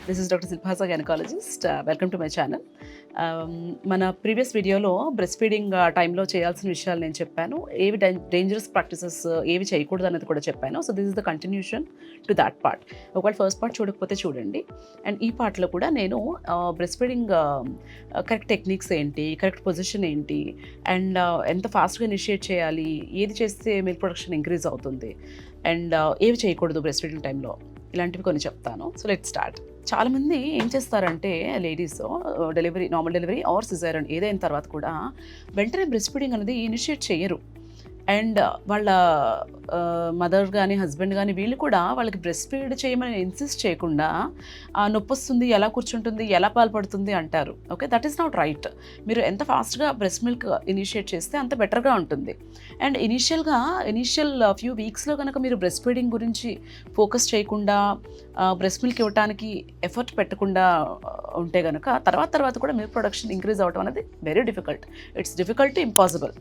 This is doctor Shilpa's gynaecologist. Welcome to my channel. మన previous వీడియోలో breast feeding టైంలో చేయాల్సిన విషయాలు నేను చెప్పాను. ఏవి డేంజరస్ ప్రాక్టీసెస్ ఏవి చేయకూడదు అనేది కూడా చెప్పాను. So this is the continuation to that part. ఒకవేళ ఫస్ట్ పార్ట్ చూడకపోతే చూడండి. అండ్ ఈ పార్ట్లో కూడా నేను బ్రెస్ట్ ఫీడింగ్ కరెక్ట్ టెక్నిక్స్ ఏంటి, కరెక్ట్ పొజిషన్ ఏంటి, అండ్ ఎంత ఫాస్ట్గా ఇనిషియేట్ చేయాలి, ఏది చేస్తే మిల్క్ ప్రొడక్షన్ ఇంక్రీజ్ అవుతుంది, అండ్ ఏవి చేయకూడదు బ్రెస్ట్ ఫీడింగ్ టైంలో, ఇలాంటివి కొన్ని చెప్తాను. So let start. చాలామంది ఏం చేస్తారంటే ladies normal delivery or caesarean ఏదైన తర్వాత కూడా వెంటనే బ్రెస్ట్ ఫీడింగ్ అనేది ఇనిషియేట్ చేయరు. అండ్ వాళ్ళ మదర్ కానీ హస్బెండ్ కానీ వీళ్ళు కూడా వాళ్ళకి బ్రెస్ట్ ఫీడ్ చేయమని ఇన్సిస్ట్ చేయకుండా నొప్పి వస్తుంది, ఎలా కూర్చుంటుంది, ఎలా పాల్పడుతుంది అంటారు. Okay, that is not right. మీరు ఎంత ఫాస్ట్గా బ్రెస్ట్ మిల్క్ ఇనిషియేట్ చేస్తే అంత బెటర్గా ఉంటుంది. అండ్ ఇనీషియల్ ఫ్యూ వీక్స్లో కనుక మీరు బ్రెస్ట్ ఫీడింగ్ గురించి ఫోకస్ చేయకుండా బ్రెస్ట్ మిల్క్ ఇవ్వడానికి ఎఫర్ట్ పెట్టకుండా ఉంటే కనుక తర్వాత కూడా మిల్క్ ప్రొడక్షన్ ఇంక్రీజ్ అవ్వడం అనేది very difficult. It's difficult to impossible.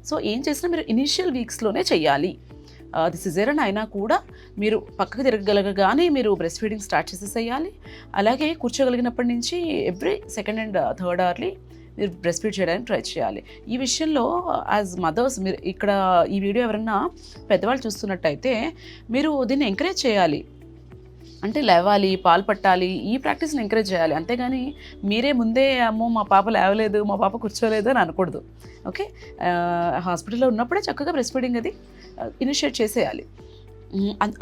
So ఏం చేసినా మీరు ఇనీషియల్ వీక్స్లోనే చెయ్యాలి. అది సిజేరియన్ అయినా కూడా మీరు పక్కకు తిరగగలగానే మీరు బ్రెస్ట్ ఫీడింగ్ స్టార్ట్ చేసేసేయాలి. అలాగే కూర్చోగలిగినప్పటి నుంచి every second and third hourly మీరు బ్రెస్ట్ ఫీడ్ చేయడానికి ట్రై చేయాలి. ఈ విషయంలో యాజ్ మదర్స్ మీరు ఇక్కడ ఈ వీడియో ఎవరన్నా పెద్దవాళ్ళు చూస్తున్నట్టయితే మీరు దీన్ని ఎంకరేజ్ చేయాలి. అంటే లేవాలి, పాలు పట్టాలి, ఈ ప్రాక్టీస్ని ఎంకరేజ్ చేయాలి. అంతేగాని మీరే ముందే అమ్మో మా పాప లేవలేదు, మా పాప కూర్చోలేదు అని అనకూడదు. ఓకే, హాస్పిటల్లో ఉన్నప్పుడే చక్కగా బ్రెస్ట్ ఫీడింగ్ అది ఇనిషియేట్ చేసేయాలి.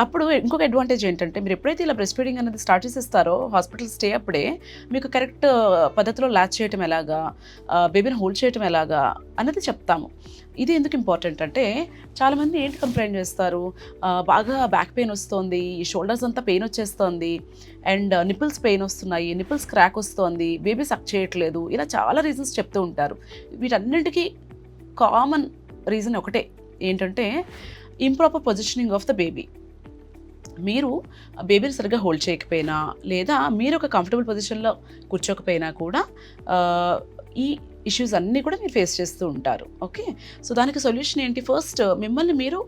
అప్పుడు ఇంకొక అడ్వాంటేజ్ ఏంటంటే మీరు ఎప్పుడైతే ఇలా బ్రెస్ట్ ఫీడింగ్ అనేది స్టార్ట్ చేసేస్తారో హాస్పిటల్ స్టే అప్పుడే మీకు కరెక్ట్ పద్ధతిలో ల్యాచ్ చేయటం ఎలాగా, బేబీని హోల్డ్ చేయటం ఎలాగా అన్నది చెప్తాము. ఇది ఎందుకు ఇంపార్టెంట్ అంటే చాలామంది ఏంటి కంప్లైంట్ చేస్తారు, బాగా బ్యాక్ పెయిన్ వస్తుంది, ఈ షోల్డర్స్ అంతా పెయిన్ వచ్చేస్తుంది, అండ్ నిపుల్స్ పెయిన్ వస్తున్నాయి, నిపుల్స్ క్రాక్ వస్తుంది, బేబీ సక్ చేయట్లేదు, ఇలా చాలా రీజన్స్ చెప్తూ ఉంటారు. వీటన్నింటికి కామన్ రీజన్ ఒకటే, ఏంటంటే improper positioning of the baby. మీరు బేబీని సరిగ్గా హోల్డ్ చేయకపోయినా లేదా మీరు ఒక కంఫర్టబుల్ పొజిషన్లో కూర్చోకపోయినా కూడా ఈ ఇష్యూస్ అన్నీ కూడా మీరు ఫేస్ చేస్తూ ఉంటారు. ఓకే, సో దానికి సొల్యూషన్ ఏంటి? ఫస్ట్ మిమ్మల్ని మీరు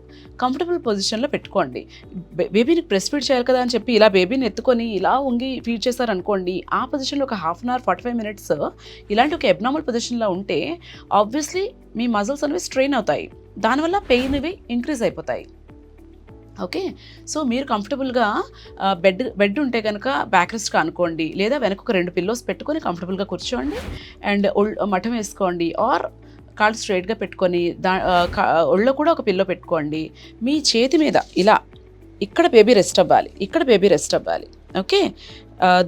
కంఫర్టబుల్ పొజిషన్లో పెట్టుకోండి. బేబీని బ్రెస్ట్ ఫీడ్ చేయాలి కదా అని చెప్పి ఇలా బేబీని ఎత్తుకొని ఇలా వంగి ఫీడ్ చేశారనుకోండి, ఆ పొజిషన్లో ఒక హాఫ్ అన్ అవర్ 45 minutes ఇలాంటి ఒక అబ్నార్మల్ పొజిషన్లో ఉంటే ఆబ్వియస్లీ మీ మజిల్స్ అనేవి స్ట్రెయిన్ అవుతాయి, దానివల్ల పెయిన్ ఇవి ఇంక్రీజ్ అయిపోతాయి. ఓకే, సో మీరు కంఫర్టబుల్గా బెడ్ ఉంటే కనుక బ్యాక్ రెస్ట్ అనుకోండి, లేదా వెనక ఒక 2 పిల్లోస్ పెట్టుకొని కంఫర్టబుల్గా కూర్చోండి, అండ్ మఠం వేసుకోండి, ఆర్ కాళ్ళు స్ట్రైట్గా పెట్టుకొని ఒళ్ళో కూడా ఒక పిల్లో పెట్టుకోండి. మీ చేతి మీద ఇలా ఇక్కడ బేబీ రెస్ట్ అవ్వాలి. ఓకే,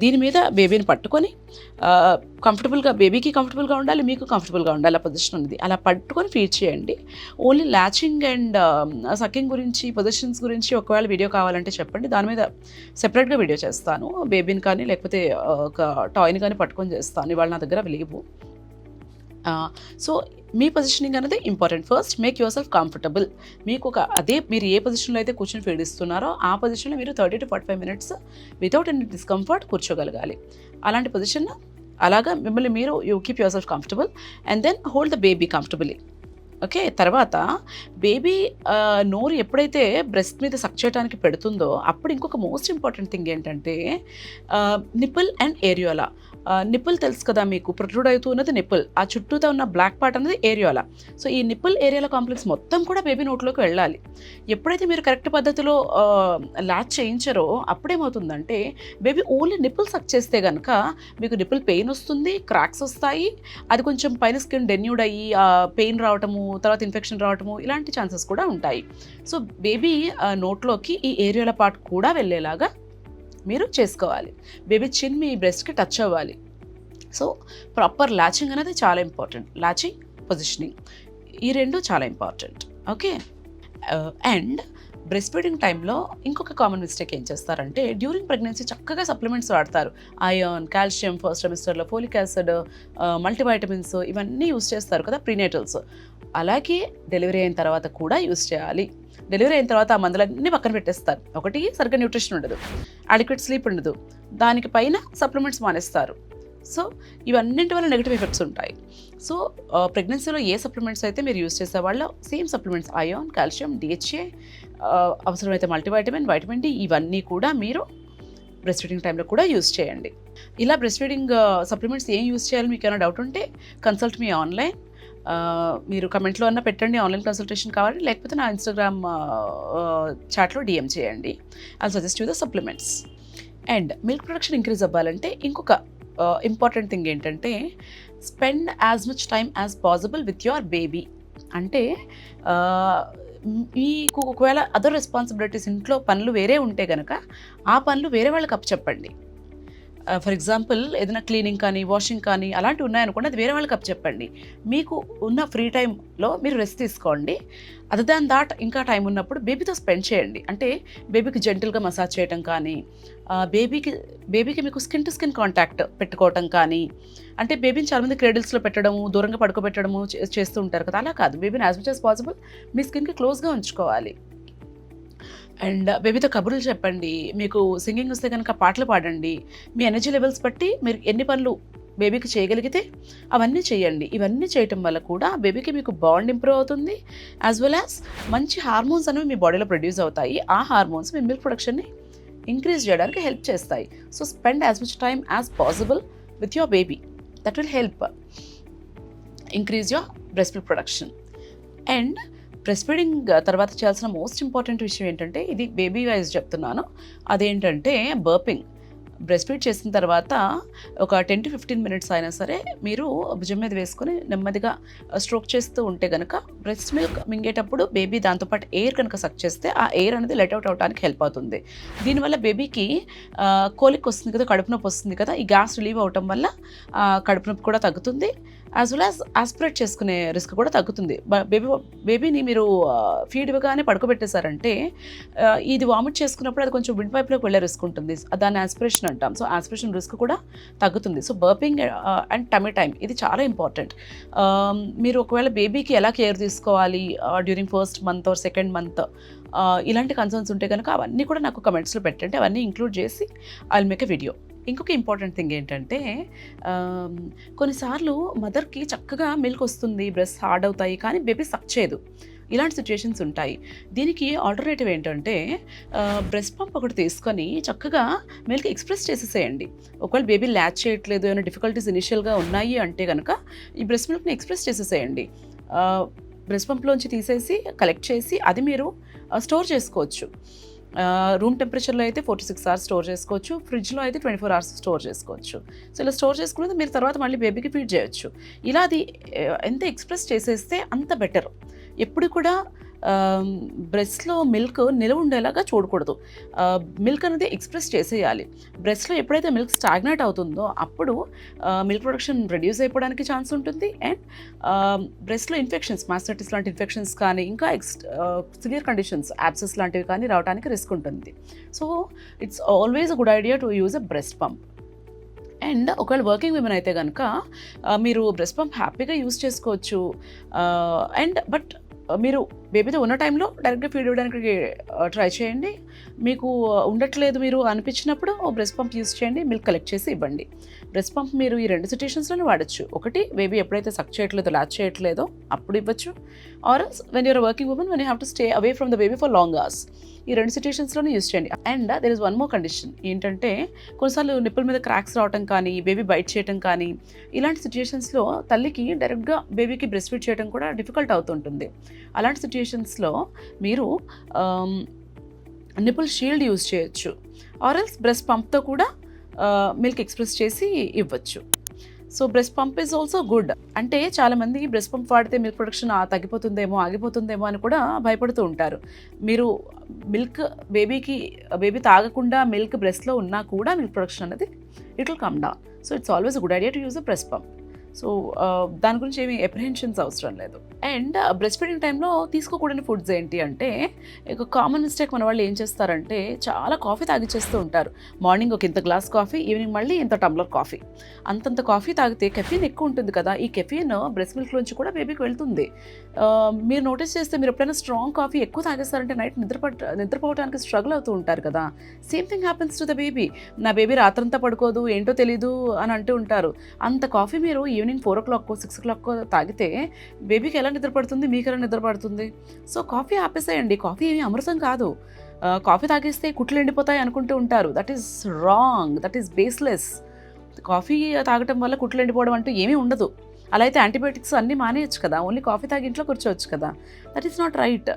దీని మీద బేబీని పట్టుకొని బేబీకి కంఫర్టబుల్గా ఉండాలి, మీకు కంఫర్టబుల్గా ఉండాలి. ఆ పొజిషన్ ఉంది, అలా పట్టుకొని ఫీడ్ చేయండి. ఓన్లీ ల్యాచింగ్ అండ్ సకింగ్ గురించి, పొజిషన్స్ గురించి ఒకవేళ వీడియో కావాలంటే చెప్పండి, దాని మీద సెపరేట్గా వీడియో చేస్తాను. బేబీని కానీ లేకపోతే ఒక టాయ్ని కానీ పట్టుకొని చేస్తాను, ఇవాళ నా దగ్గర అవి లేవు. సో మీ పొజిషనింగ్ అనేది important. First make your self comfortable. మీకు మీరు ఏ పొజిషన్లో అయితే కూర్చొని ఫీడ్ ఇస్తున్నారో ఆ పొజిషన్లో మీరు 30 to 45 minutes without any discomfort కూర్చోగలగాలి. అలాంటి పొజిషన్ అలాగా మిమ్మల్ని మీరు you keep yourself comfortable and then hold the baby comfortably. Okay, తర్వాత బేబీ నోరు ఎప్పుడైతే బ్రెస్ట్ మీద సక్ చేయడానికి పెడుతుందో అప్పుడు ఇంకొక మోస్ట్ ఇంపార్టెంట్ థింగ్ ఏంటంటే నిపుల్ అండ్ ఏరియోలా. నిపుల్ తెలుసు కదా మీకు, ప్రొట్రూడ్ అవుతూ ఉన్నది నిపుల్, ఆ చుట్టూతో ఉన్న బ్లాక్ పార్ట్ అనేది ఏరియోలా. సో ఈ నిపుల్ ఏరియోలా కాంప్లెక్స్ మొత్తం కూడా బేబీ నోట్లోకి వెళ్ళాలి. ఎప్పుడైతే మీరు కరెక్ట్ పద్ధతిలో ల్యాచ్ చేయించారో అప్పుడేమవుతుందంటే బేబీ ఓన్లీ నిపుల్ సక్ చేస్తే కనుక మీకు నిపుల్ పెయిన్ వస్తుంది, క్రాక్స్ వస్తాయి, అది కొంచెం పైన స్కిన్ డెన్యూడ్ అయ్యి పెయిన్ రావటము, తర్వాత ఇన్ఫెక్షన్ రావటము, ఇలాంటి ఛాన్సెస్ కూడా ఉంటాయి. సో బేబీ నోట్లోకి ఈ ఏరియాల పార్ట్ కూడా వెళ్ళేలాగా మీరు చేసుకోవాలి. బేబీ చిన్ మీ బ్రెస్ట్కి టచ్ అవ్వాలి. సో ప్రాపర్ ల్యాచింగ్ అనేది చాలా ఇంపార్టెంట్. ల్యాచింగ్, పొజిషనింగ్, ఈ రెండు చాలా important. Okay, and breast feeding టైంలో ఇంకొక కామన్ మిస్టేక్ ఏం చేస్తారంటే డ్యూరింగ్ ప్రెగ్నెన్సీ చక్కగా సప్లిమెంట్స్ వాడతారు. ఐరన్, కాల్షియం, ఫస్ట్ ట్రైమిస్టర్లో ఫోలిక్ యాసిడ్, మల్టీవైటమిన్స్ ఇవన్నీ యూస్ చేస్తారు కదా ప్రీనేటల్స్. అలాగే డెలివరీ అయిన తర్వాత కూడా యూస్ చేయాలి. డెలివరీ అయిన తర్వాత ఆ మందులన్నీ పక్కన పెట్టేస్తారు. ఒకటి, సరిగ్గా న్యూట్రిషన్ ఉండదు, అడిక్వేట్ స్లీప్ ఉండదు, దానికి పైన సప్లిమెంట్స్ మానేస్తారు. సో ఇవన్నింటి వల్ల నెగిటివ్ ఎఫెక్ట్స్ ఉంటాయి. సో ప్రెగ్నెన్సీలో ఏ సప్లిమెంట్స్ అయితే మీరు యూస్ చేసేవాళ్ళో same supplements iron, calcium, DHA, అవసరమైతే మల్టీవైటమిన్, వైటమిన్ డి, ఇవన్నీ కూడా మీరు బ్రెస్ట్ ఫీడింగ్ టైంలో కూడా యూస్ చేయండి. ఇలా బ్రెస్ట్ ఫీడింగ్ సప్లిమెంట్స్ ఏం యూస్ చేయాలో మీకు ఏమైనా డౌట్ ఉంటే కన్సల్ట్ మీ ఆన్లైన్. మీరు కమెంట్లో అన్నా పెట్టండి ఆన్లైన్ కన్సల్టేషన్ కావాలి, లేకపోతే నా ఇన్స్టాగ్రామ్ చాట్లో డిఎం చేయండి. I'll suggest you the supplements. And milk production increase అవ్వాలంటే ఇంకొక ఇంపార్టెంట్ థింగ్ ఏంటంటే spend as much time as possible with your baby. అంటే మీకు ఒకవేళ అదర్ రెస్పాన్సిబిలిటీస్ ఇంట్లో పనులు వేరే ఉంటే కనుక ఆ పనులు వేరే వాళ్ళకి అప్పచెప్పండి. ఫర్ ఎగ్జాంపుల్ ఏదైనా క్లీనింగ్ కానీ వాషింగ్ కానీ అలాంటివి ఉన్నాయనుకోండి, అది వేరే వాళ్ళకి అప్పచెప్పండి. మీకు ఉన్న ఫ్రీ టైంలో మీరు రెస్ట్ తీసుకోండి. అదర్ దాన్ దాట్ ఇంకా టైం ఉన్నప్పుడు బేబీతో స్పెండ్ చేయండి. అంటే బేబీకి జెంటిల్గా మసాజ్ చేయటం కానీ, బేబీకి మీకు స్కిన్ టు స్కిన్ కాంటాక్ట్ పెట్టుకోవటం కానీ, అంటే బేబీని చాలామంది క్రేడిల్స్లో పెట్టడము, దూరంగా పడుకోబెట్టడము చేస్తూ ఉంటారు కదా, అలా కాదు. బేబీని యాజ్ మచ్ యాజ్ పాసిబుల్ మీ స్కిన్కి క్లోజ్గా ఉంచుకోవాలి. అండ్ బేబీతో కబుర్లు చెప్పండి. మీకు సింగింగ్ వస్తే కనుక పాటలు పాడండి. మీ ఎనర్జీ లెవెల్స్ బట్టి మీరు ఎన్ని పనులు బేబీకి చేయగలిగితే అవన్నీ చేయండి. ఇవన్నీ చేయటం వల్ల కూడా బేబీకి మీకు బాండ్ ఇంప్రూవ్ అవుతుంది, యాజ్ వెల్ యాజ్ మంచి హార్మోన్స్ అనేవి మీ బాడీలో ప్రొడ్యూస్ అవుతాయి. ఆ హార్మోన్స్ మీ మిల్క్ ప్రొడక్షన్ని ఇంక్రీజ్ చేయడానికి హెల్ప్ చేస్తాయి. So spend as much time as possible with your baby. That will help increase your breast milk production. And breast feeding తర్వాత చేయాల్సిన మోస్ట్ ఇంపార్టెంట్ విషయం ఏంటంటే, ఇది బేబీ వైజ్ చెప్తున్నాను, అదేంటంటే బర్పింగ్. బ్రెస్ట్ ఫీడ్ చేసిన తర్వాత ఒక 10 to 15 minutes అయినా సరే మీరు భుజం మీద వేసుకొని నెమ్మదిగా స్ట్రోక్ చేస్తూ ఉంటే కనుక బ్రెస్ట్ మిల్క్ మింగేటప్పుడు బేబీ దాంతోపాటు ఎయిర్ కనుక సక్ చేస్తే ఆ ఎయిర్ అనేది లెట్ అవుట్ అవడానికి హెల్ప్ అవుతుంది. దీనివల్ల బేబీకి కోలిక్ వస్తుంది కదా, కడుపు నొప్పి వస్తుంది కదా, ఈ గ్యాస్ రిలీవ్ అవటం వల్ల కడుపు నొప్పి కూడా తగ్గుతుంది, యాజ్ వెల్ యాజ్ ఆస్పిరేట్ చేసుకునే రిస్క్ కూడా తగ్గుతుంది. బేబీని మీరు ఫీడ్ ఇవ్వగానే పడుకోబెట్టేశారంటే ఇది వామిట్ చేసుకున్నప్పుడు అది కొంచెం విండ్ పైప్లోకి వెళ్ళే రిస్క్ ఉంటుంది, దాన్ని ఆస్పిరేషన్ అంటాం. సో ఆస్పిరేషన్ రిస్క్ కూడా తగ్గుతుంది. So burping and tummy time ఇది చాలా ఇంపార్టెంట్. మీరు ఒకవేళ బేబీకి ఎలా కేర్ తీసుకోవాలి during first month or second month ఇలాంటి కన్సర్న్స్ ఉంటే కనుక అవన్నీ కూడా నాకు కమెంట్స్లో పెట్టండి. అవన్నీ ఇంక్లూడ్ చేసి I will make a video. ఇంకొక ఇంపార్టెంట్ థింగ్ ఏంటంటే కొన్నిసార్లు మదర్కి చక్కగా మిల్క్ వస్తుంది, బ్రెస్ట్ హార్డ్ అవుతాయి, కానీ బేబీ సక్ చేయదు. ఇలాంటి సిచ్యుయేషన్స్ ఉంటాయి. దీనికి ఆల్టర్నేటివ్ ఏంటంటే బ్రెస్ట్ పంప్ ఒకటి తీసుకొని చక్కగా మిల్క్ ఎక్స్ప్రెస్ చేసేసేయండి. ఒకవేళ బేబీ ల్యాచ్ చేయట్లేదు, ఏమైనా డిఫికల్టీస్ ఇనిషియల్గా ఉన్నాయి అంటే కనుక ఈ బ్రెస్ట్ మిల్క్ని ఎక్స్ప్రెస్ చేసేసేయండి. బ్రెస్ట్ పంప్లోంచి తీసేసి కలెక్ట్ చేసి అది మీరు స్టోర్ చేసుకోవచ్చు. రూమ్ టెంపరేచర్లో అయితే 4 to 6 hours స్టోర్ చేసుకోవచ్చు, ఫ్రిడ్జ్లో అయితే 24 hours స్టోర్ చేసుకోవచ్చు. సో ఇలా స్టోర్ చేసుకున్నది మీరు తర్వాత మళ్ళీ బేబీకి ఫీడ్ చేయొచ్చు. ఇలా అది ఎంత ఎక్స్ప్రెస్ చేసేస్తే అంత బెటర్. ఎప్పుడు కూడా బ్రెస్ట్లో మిల్క్ నిలవ ఉండేలాగా చూడకూడదు. మిల్క్ అనేది ఎక్స్ప్రెస్ చేసేయాలి. బ్రెస్ట్లో ఎప్పుడైతే మిల్క్ స్టాగ్నేట్ అవుతుందో అప్పుడు మిల్క్ ప్రొడక్షన్ రెడ్యూస్ అయిపోవడానికి ఛాన్స్ ఉంటుంది. అండ్ బ్రెస్ట్లో ఇన్ఫెక్షన్స్, మాస్టైటిస్ లాంటి ఇన్ఫెక్షన్స్ కానీ ఇంకా సివియర్ కండిషన్స్, యాబ్సెస్ లాంటివి కానీ రావడానికి రిస్క్ ఉంటుంది. So it's always a good idea to use a breast pump. And ఒకవేళ వర్కింగ్ విమెన్ అయితే కనుక మీరు బ్రెస్ట్ పంప్ హ్యాపీగా యూజ్ చేసుకోవచ్చు. అండ్ బట్ మీరు బేబీతో ఉన్న టైంలో డైరెక్ట్గా ఫీడ్ ఇవ్వడానికి ట్రై చేయండి. మీకు ఉండట్లేదు మీరు అనిపించినప్పుడు బ్రెస్ట్ పంప్ యూజ్ చేయండి, మిల్క్ కలెక్ట్ చేసి ఇవ్వండి. బ్రెస్ట్ పంప్ మీరు ఈ 2 సిచ్యుయేషన్స్లోనే వాడచ్చు. ఒకటి, బేబీ ఎప్పుడైతే సక్ చేయట్లేదో, ల్యాచ్ చేయట్లేదో అప్పుడు ఇవ్వచ్చు. Or when you're working women, when you have to stay away from the baby for long hours. ఈ 2 సిచ్యుయేషన్స్లోనే యూజ్ చేయండి. And there is one more condition ఏంటంటే, కొన్నిసార్లు నిప్పుల మీద క్రాక్స్ రావటం కానీ, బేబీ బైట్ చేయటం కానీ, ఇలాంటి సిచ్యుయేషన్స్లో తల్లికి డైరెక్ట్గా బేబీకి బ్రెస్ట్ ఫీడ్ చేయడం కూడా డిఫికల్ట్ అవుతుంటుంది. అలాంటి సిచ్యుయేషన్స్లో మీరు నిపుల్ షీల్డ్ యూజ్ చేయొచ్చు. ఆర్ ఎల్స్ బ్రెస్ట్ పంప్తో కూడా మిల్క్ ఎక్స్ప్రెస్ చేసి ఇవ్వచ్చు. So breast pump is also good. అంటే చాలామంది బ్రెస్ట్ పంప్ వాడితే మిల్క్ ప్రొడక్షన్ తగ్గిపోతుందేమో, ఆగిపోతుందేమో అని కూడా భయపడుతూ ఉంటారు. మీరు మిల్క్ బేబీ తాగకుండా మిల్క్ బ్రెస్ట్లో ఉన్నా కూడా మిల్క్ ప్రొడక్షన్ అనేది it will come down. So it's always a good idea to use a breast pump. So దాని గురించి ఏమి అప్రిహెన్షన్స్ అవసరం లేదు. అండ్ బ్రెస్ట్ ఫీడింగ్ టైంలో తీసుకోకూడని ఫుడ్స్ ఏంటి అంటే, ఒక కామన్ మిస్టేక్ మన వాళ్ళు ఏం చేస్తారంటే చాలా కాఫీ తాగిచ్చేస్తూ ఉంటారు. మార్నింగ్ ఒక ఇంత గ్లాస్ కాఫీ, ఈవినింగ్ మళ్ళీ ఇంత టంబ్లర్ కాఫీ. అంతంత కాఫీ తాగితే కెఫీన్ ఎక్కువ ఉంటుంది కదా, ఈ కెఫీన్ బ్రెస్ట్ మిల్క్లోంచి కూడా బేబీకి వెళ్తుంది. మీరు నోటీస్ చేస్తే మీరు ఎప్పుడైనా స్ట్రాంగ్ కాఫీ ఎక్కువ తాగేస్తారంటే నైట్ నిద్రపోవడానికి స్ట్రగుల్ అవుతూ ఉంటారు కదా. Same thing happens to the baby. నా బేబీ రాత్రంతా పడుకోదు, ఏంటో తెలీదు అని అంటూ ఉంటారు. అంత కాఫీ మీరు ఈవినింగ్ 4 o'clock 6 o'clock తాగితే బేబీకి ఎలా నిద్రపడుతుంది, మీకు ఎలా నిద్రపడుతుంది? సో కాఫీ ఆపేసేయండి. కాఫీ ఏమీ అమృతం కాదు. కాఫీ తాగేస్తే కుట్లు ఎండిపోతాయి అనుకుంటూ ఉంటారు. That is wrong, that is baseless. Coffee తాగటం వల్ల కుట్లు ఎండిపోవడం అంటూ ఏమీ ఉండదు. అలా అయితే యాంటీబయాటిక్స్ అన్నీ మానేయచ్చు కదా, ఓన్లీ కాఫీ తాగి ఇంట్లో కూర్చోవచ్చు కదా. That is not right.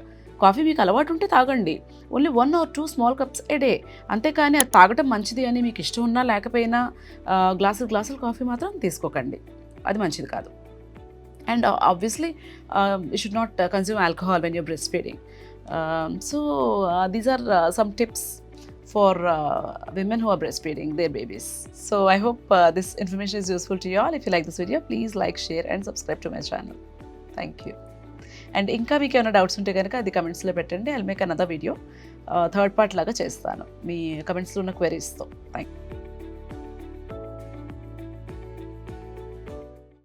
Coffee మీకు అలవాటు ఉంటే తాగండి, only 1 or 2 small cups A day. అంతేకాని అది తాగటం మంచిది అని మీకు ఇష్టం ఉన్నా లేకపోయినా గ్లాసులు కాఫీ మాత్రం తీసుకోకండి, అది మంచిది కాదు. And obviously you should not consume alcohol when you're breastfeeding. So these are some tips for women who are breastfeeding their babies. So I hope this information is useful to you all. If you like this video, please like, share and subscribe to my channel. Thank you. And ఇంకా మీకు ఏమైనా doubts ఉంటే కనుక అది కమెంట్స్లో పెట్టండి. I'll make another video third part లాగా చేస్తాను మీ కమెంట్స్లో ఉన్న క్వెరీస్తో. Thank you.